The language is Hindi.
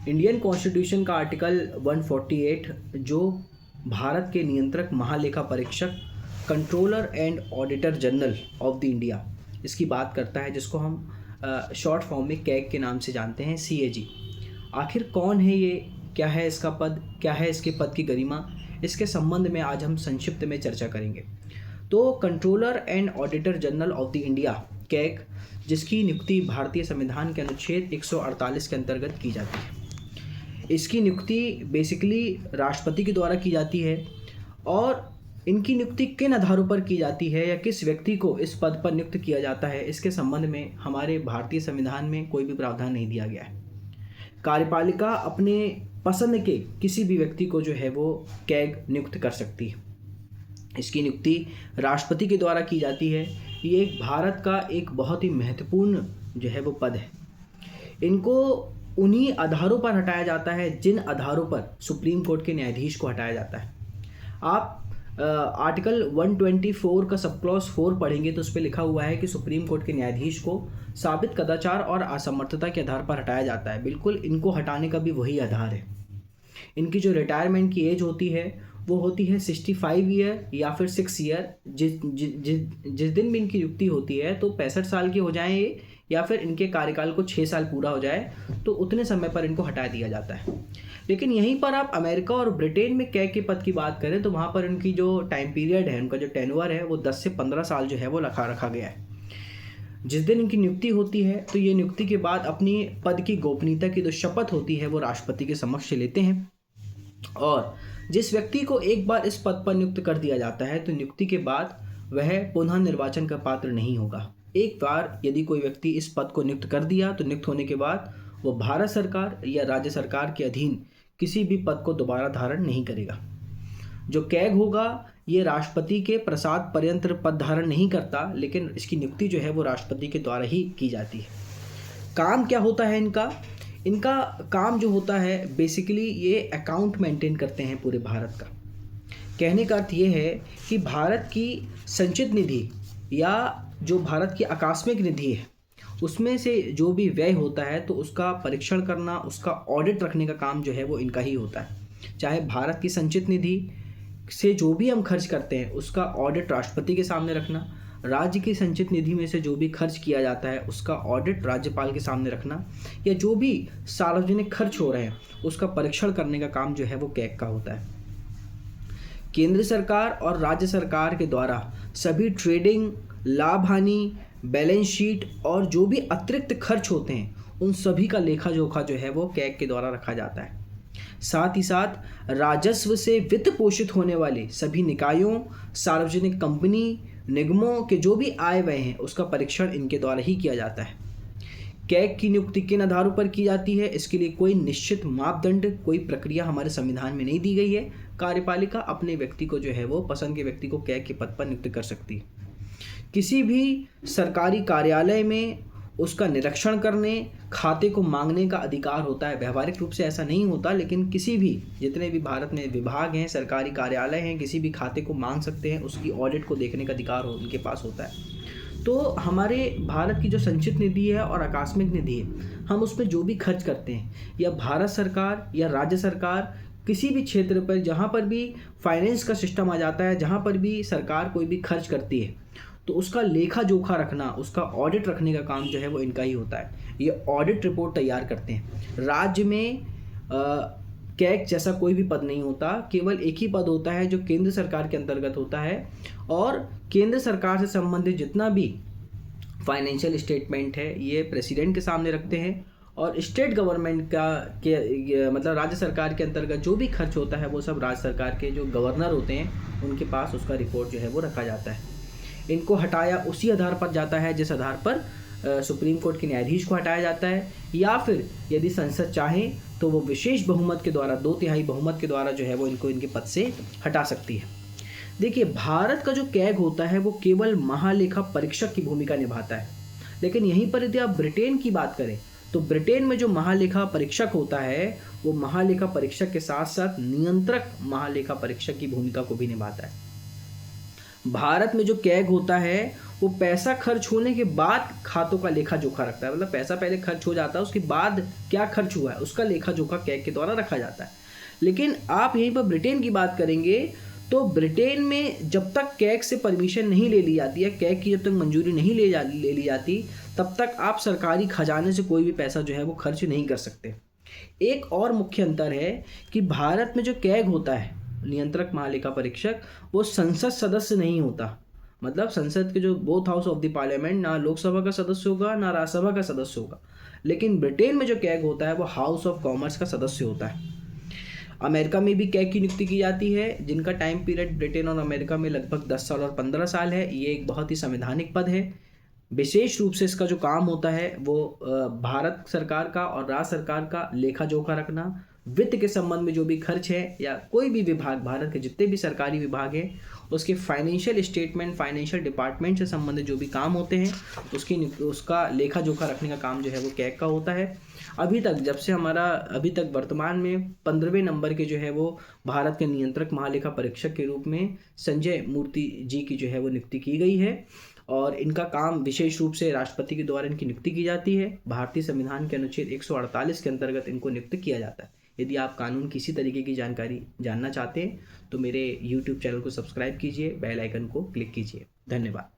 इंडियन कॉन्स्टिट्यूशन का आर्टिकल 148 जो भारत के नियंत्रक महालेखा परीक्षक controller and auditor general of the India इसकी बात करता है, जिसको हम शॉर्ट फॉर्म में कैग के नाम से जानते हैं, सीएजी। आखिर कौन है ये, क्या है इसका पद, क्या है इसके पद की गरिमा, इसके संबंध में आज हम संक्षिप्त में चर्चा करेंगे। तो controller and auditor general of the India CAG, जिसकी नियुक्ति भारतीय संविधान के अनुच्छेद 148 के अंतर्गत की जाती है। इसकी नियुक्ति बेसिकली राष्ट्रपति के द्वारा की जाती है और इनकी नियुक्ति किन आधारों पर की जाती है या किस व्यक्ति को इस पद पर नियुक्त किया जाता है, इसके संबंध में हमारे भारतीय संविधान में कोई भी प्रावधान नहीं दिया गया है। कार्यपालिका अपने पसंद के किसी भी व्यक्ति को जो है वो कैग नियुक्त कर सकती है। इसकी नियुक्ति राष्ट्रपति के द्वारा की जाती है। ये एक भारत का एक बहुत ही महत्वपूर्ण जो है वो पद है। इनको उन्हीं आधारों पर हटाया जाता है जिन आधारों पर सुप्रीम कोर्ट के न्यायाधीश को हटाया जाता है। आप आर्टिकल 124 का सब क्लॉज 4 पढ़ेंगे तो उस पर लिखा हुआ है कि सुप्रीम कोर्ट के न्यायाधीश को साबित कदाचार और असमर्थता के आधार पर हटाया जाता है। बिल्कुल इनको हटाने का भी वही आधार है। इनकी जो रिटायरमेंट की एज होती है वो होती है 65 ईयर या फिर 6 ईयर। जिस दिन भी इनकी नियुक्ति होती है तो 65 साल के हो जाएं ये, या फिर इनके कार्यकाल को 6 साल पूरा हो जाए तो उतने समय पर इनको हटा दिया जाता है। लेकिन यहीं पर आप अमेरिका और ब्रिटेन में कैग के पद की बात करें तो वहाँ पर उनकी जो टाइम पीरियड है, उनका जो टेन्योर है वो 10 से 15 साल जो है वो रखा गया है। जिस दिन इनकी नियुक्ति होती है तो ये नियुक्ति के बाद अपनी पद की गोपनीयता की जो शपथ होती है वो राष्ट्रपति के समक्ष लेते हैं। और जिस व्यक्ति को एक बार इस पद पर नियुक्त कर दिया जाता है तो नियुक्ति के बाद वह पुनः निर्वाचन का पात्र नहीं होगा। एक बार यदि कोई व्यक्ति इस पद को नियुक्त कर दिया तो नियुक्त होने के बाद वो भारत सरकार या राज्य सरकार के अधीन किसी भी पद को दोबारा धारण नहीं करेगा। जो कैग होगा ये राष्ट्रपति के प्रसाद पर्यंत पद धारण नहीं करता, लेकिन इसकी नियुक्ति जो है वो राष्ट्रपति के द्वारा ही की जाती है। काम क्या होता है इनका काम जो होता है बेसिकली ये अकाउंट मेंटेन करते हैं पूरे भारत का। कहने का अर्थ ये है कि भारत की संचित निधि या जो भारत की आकस्मिक निधि है उसमें से जो भी व्यय होता है तो उसका परीक्षण करना, उसका ऑडिट रखने का काम जो है वो इनका ही होता है। चाहे भारत की संचित निधि से जो भी हम खर्च करते हैं उसका ऑडिट राष्ट्रपति के सामने रखना, राज्य की संचित निधि में से जो भी खर्च किया जाता है उसका ऑडिट राज्यपाल के सामने रखना, या जो भी सार्वजनिक खर्च हो रहे हैं उसका परीक्षण करने का काम जो है वो कैग का होता है। केंद्र सरकार और राज्य सरकार के द्वारा सभी ट्रेडिंग, लाभ हानि, बैलेंस शीट और जो भी अतिरिक्त खर्च होते हैं उन सभी का लेखा जोखा जो है वो कैग के द्वारा रखा जाता है। साथ ही साथ राजस्व से वित्त पोषित होने वाले सभी निकायों, सार्वजनिक कंपनी, निगमों के जो भी आय व्यय हैं उसका परीक्षण इनके द्वारा ही किया जाता है। कैग की नियुक्ति किन आधारों पर की जाती है, इसके लिए कोई निश्चित मापदंड, कोई प्रक्रिया हमारे संविधान में नहीं दी गई है। कार्यपालिका अपने व्यक्ति को जो है वो पसंद के व्यक्ति को कैग के पद पर नियुक्त कर सकती है। किसी भी सरकारी कार्यालय में उसका निरीक्षण करने, खाते को मांगने का अधिकार होता है। व्यवहारिक रूप से ऐसा नहीं होता, लेकिन किसी भी जितने भी भारत में विभाग हैं, सरकारी कार्यालय हैं, किसी भी खाते को मांग सकते हैं, उसकी ऑडिट को देखने का अधिकार उनके पास होता है। तो हमारे भारत की जो संचित निधि है और आकस्मिक निधि है, हम उस पर जो भी खर्च करते हैं या भारत सरकार या राज्य सरकार किसी भी क्षेत्र पर जहाँ पर भी फाइनेंस का सिस्टम आ जाता है, जहाँ पर भी सरकार कोई भी खर्च करती है तो उसका लेखा जोखा रखना, उसका ऑडिट रखने का काम जो है वो इनका ही होता है। ये ऑडिट रिपोर्ट तैयार करते हैं। राज्य में कैग जैसा कोई भी पद नहीं होता, केवल एक ही पद होता है जो केंद्र सरकार के अंतर्गत होता है और केंद्र सरकार से संबंधित जितना भी फाइनेंशियल स्टेटमेंट है ये प्रेसिडेंट के सामने रखते हैं और स्टेट गवर्नमेंट का मतलब राज्य सरकार के अंतर्गत जो भी खर्च होता है वो सब राज्य सरकार के जो गवर्नर होते हैं उनके पास उसका रिपोर्ट जो है वो रखा जाता है। इनको हटाया उसी आधार पर जाता है जिस आधार पर सुप्रीम कोर्ट के न्यायाधीश को हटाया जाता है, या फिर यदि संसद चाहे तो वो विशेष बहुमत के द्वारा, 2/3 बहुमत के द्वारा जो है वो इनको इनके पद से हटा सकती है। देखिए, भारत का जो कैग होता है वो केवल महालेखा परीक्षक की भूमिका निभाता है, लेकिन यहीं पर यदि आप ब्रिटेन की बात करें तो ब्रिटेन में जो महालेखा परीक्षक होता है वो महालेखा परीक्षक के साथ साथ नियंत्रक महालेखा परीक्षक की भूमिका को भी निभाता है। भारत में जो कैग होता है वो पैसा खर्च होने के बाद खातों का लेखा जोखा रखता है। मतलब पैसा पहले खर्च हो जाता है, उसके बाद क्या खर्च हुआ है उसका लेखा जोखा कैग के द्वारा रखा जाता है। लेकिन आप यहीं पर ब्रिटेन की बात करेंगे तो ब्रिटेन में जब तक कैग से परमिशन नहीं ले ली जाती है, कैग की जब तक मंजूरी नहीं ले ली जाती, तब तक आप सरकारी खजाने से कोई भी पैसा जो है वो खर्च नहीं कर सकते। एक और मुख्य अंतर है कि भारत में जो कैग होता है, नियंत्रक महालेखा परीक्षक, वो संसद सदस्य नहीं होता। मतलब संसद के जो both house of the parliament, ना लोकसभा का सदस्य होगा ना राज्यसभा का सदस्य होगा। लेकिन ब्रिटेन में जो कैग होता है वो हाउस ऑफ कॉमर्स का सदस्य होता है। अमेरिका में भी कैग की नियुक्ति की जाती है, जिनका टाइम पीरियड ब्रिटेन और अमेरिका में लगभग 10 साल और 15 साल है। ये एक बहुत ही संवैधानिक पद है। विशेष रूप से इसका जो काम होता है वो भारत सरकार का और राज्य सरकार का लेखा जोखा रखना, वित्त के संबंध में जो भी खर्च है या कोई भी विभाग, भारत के जितने भी सरकारी विभाग हैं उसके फाइनेंशियल स्टेटमेंट, फाइनेंशियल डिपार्टमेंट से संबंधित जो भी काम होते हैं उसका लेखा जोखा रखने का काम जो है वो कैग का होता है। अभी तक वर्तमान में 15वें नंबर के जो है वो भारत के नियंत्रक महालेखा परीक्षक के रूप में संजय मूर्ति जी की जो है वो नियुक्ति की गई है और इनका काम विशेष रूप से राष्ट्रपति के द्वारा इनकी नियुक्ति की जाती है। भारतीय संविधान के अनुच्छेद 148 के अंतर्गत इनको नियुक्त किया जाता है। यदि आप कानून किसी तरीके की जानकारी जानना चाहते हैं तो मेरे YouTube चैनल को सब्सक्राइब कीजिए, बेल आइकन को क्लिक कीजिए। धन्यवाद।